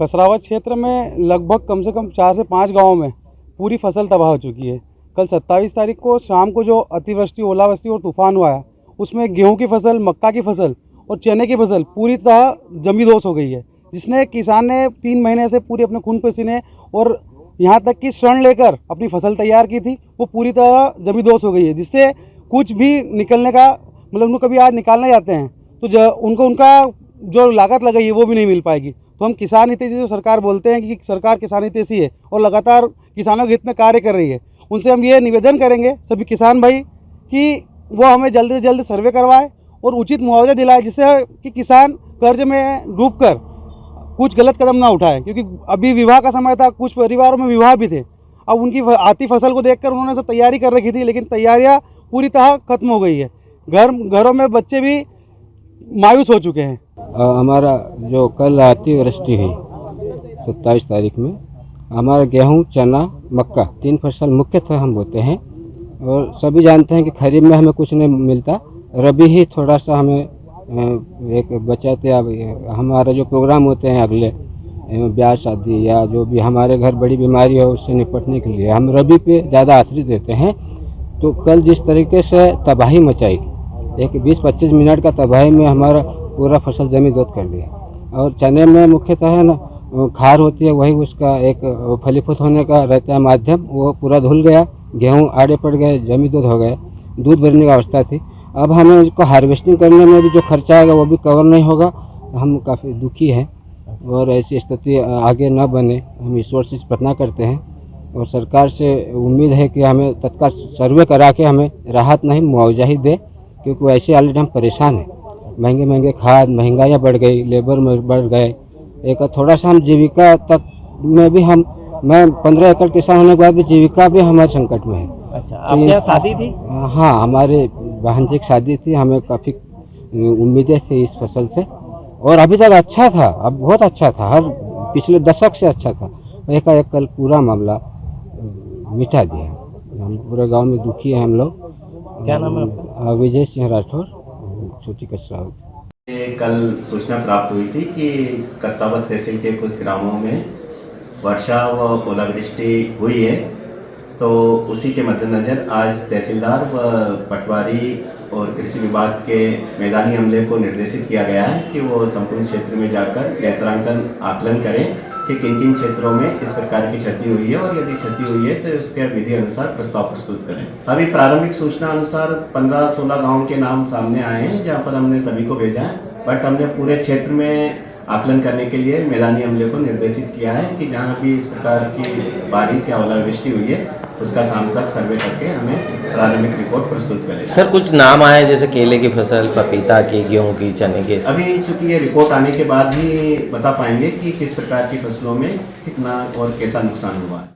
कसरावत क्षेत्र में लगभग कम से कम 4 से 5 गाँवों में पूरी फसल तबाह हो चुकी है। कल 27 तारीख को शाम को जो अतिवृष्टि, ओलावृष्टि और तूफान हुआ है, उसमें गेहूं की फसल, मक्का की फसल और चने की फसल पूरी तरह जमींदोज हो गई है, जिसने किसान ने 3 महीने से पूरे अपने खून पसीने और यहाँ तक कि श्रण लेकर अपनी फसल तैयार की थी, वो पूरी तरह जमींदोज हो गई है, जिससे कुछ भी निकलने का मतलब उनको कभी आज निकालना जाते हैं तो उनको उनका जो लागत लगाई है वो भी नहीं मिल पाएगी। तो हम किसान हितैषी जो सरकार बोलते हैं कि सरकार किसान हितैषी है और लगातार किसानों के हित में कार्य कर रही है, उनसे हम ये निवेदन करेंगे सभी किसान भाई कि वो हमें जल्द से जल्द सर्वे करवाए और उचित मुआवजा दिलाए, जिससे कि किसान कर्ज में डूबकर कुछ गलत कदम ना उठाए। क्योंकि अभी विवाह का समय था, कुछ परिवारों में विवाह भी थे। अब उनकी आती फसल को देखकर उन्होंने सब तैयारी कर रखी थी, लेकिन तैयारियां पूरी तरह खत्म हो गई है। घरों में बच्चे भी मायूस हो चुके हैं। हमारा जो कल अतिवृष्टि हुई 27 तारीख में, हमारा गेहूं, चना, मक्का 3 फसल मुख्यतः हम बोते हैं और सभी जानते हैं कि खरीफ में हमें कुछ नहीं मिलता, रबी ही थोड़ा सा हमें एक बचाते। अब हमारा जो प्रोग्राम होते हैं अगले ब्याह शादी या जो भी हमारे घर बड़ी बीमारी हो उससे निपटने के लिए हम रबी पे ज़्यादा आश्रित देते हैं। तो कल जिस तरीके से तबाही मचाई, एक 20-25 मिनट का तबाही में हमारा पूरा फसल जमींदोज कर दिया। और चने में मुख्यतः है ना खार होती है, वही उसका एक फलीभूत होने का रहता है माध्यम, वो पूरा धुल गया, गेहूं आड़े पड़ गए, जमींदोज हो गए, दूध भरने की अवस्था थी। अब हमें उसको हार्वेस्टिंग करने में भी जो खर्चा आएगा वो भी कवर नहीं होगा। हम काफ़ी दुखी हैं और ऐसी स्थिति आगे न बने, हम ईश्वर से प्रार्थना करते हैं और सरकार से उम्मीद है कि हमें तत्काल सर्वे करा के हमें राहत नहीं मुआवजा ही दे, क्योंकि वैसे ऑलरेडी हम परेशान हैं। महंगे खाद, महंगाइयाँ बढ़ गई, लेबर में बढ़ गए, एक थोड़ा सा हम जीविका तक में भी मैं 15 एकड़ किसान होने के बाद भी जीविका भी हमारे संकट में है। अच्छा, आपके यहाँ शादी थी? हाँ, हमारे बहन जी की शादी थी, हमें काफ़ी उम्मीदें थी इस फसल से और अभी तक अच्छा था, अब बहुत अच्छा था, हर पिछले दशक से अच्छा था। एकाएक कल पूरा मामला मिटा दिया। हम पूरे गांव में दुखी हैं हम लोग। क्या नाम है आपका? विजय सिंह राठौर, छोटी कसरावत। कल सूचना प्राप्त हुई थी कि कसरावत तहसील के कुछ ग्रामों में वर्षा व ओलावृष्टि हुई है, तो उसी के मद्देनज़र आज तहसीलदार व पटवारी और कृषि विभाग के मैदानी अमले को निर्देशित किया गया है कि वो संपूर्ण क्षेत्र में जाकर नेत्रांकन आकलन करें कि किन किन क्षेत्रों में इस प्रकार की क्षति हुई है और यदि क्षति हुई है तो उसके विधि अनुसार प्रस्ताव प्रस्तुत करें। अभी प्रारंभिक सूचना अनुसार 15-16 गाँव के नाम सामने आए हैं जहाँ पर हमने सभी को भेजा है, बट हमने पूरे क्षेत्र में आकलन करने के लिए मैदानी अमले को निर्देशित किया है कि जहाँ भी इस प्रकार की बारिश या ओलावृष्टि हुई है उसका शाम तक सर्वे करके हमें प्रारंभिक रिपोर्ट प्रस्तुत करें। सर, कुछ नाम आए जैसे केले की फसल, पपीता की, गेहूं की, चने की? अभी चूंकि ये रिपोर्ट आने के बाद ही बता पाएंगे कि किस प्रकार की फसलों में कितना और कैसा नुकसान हुआ है।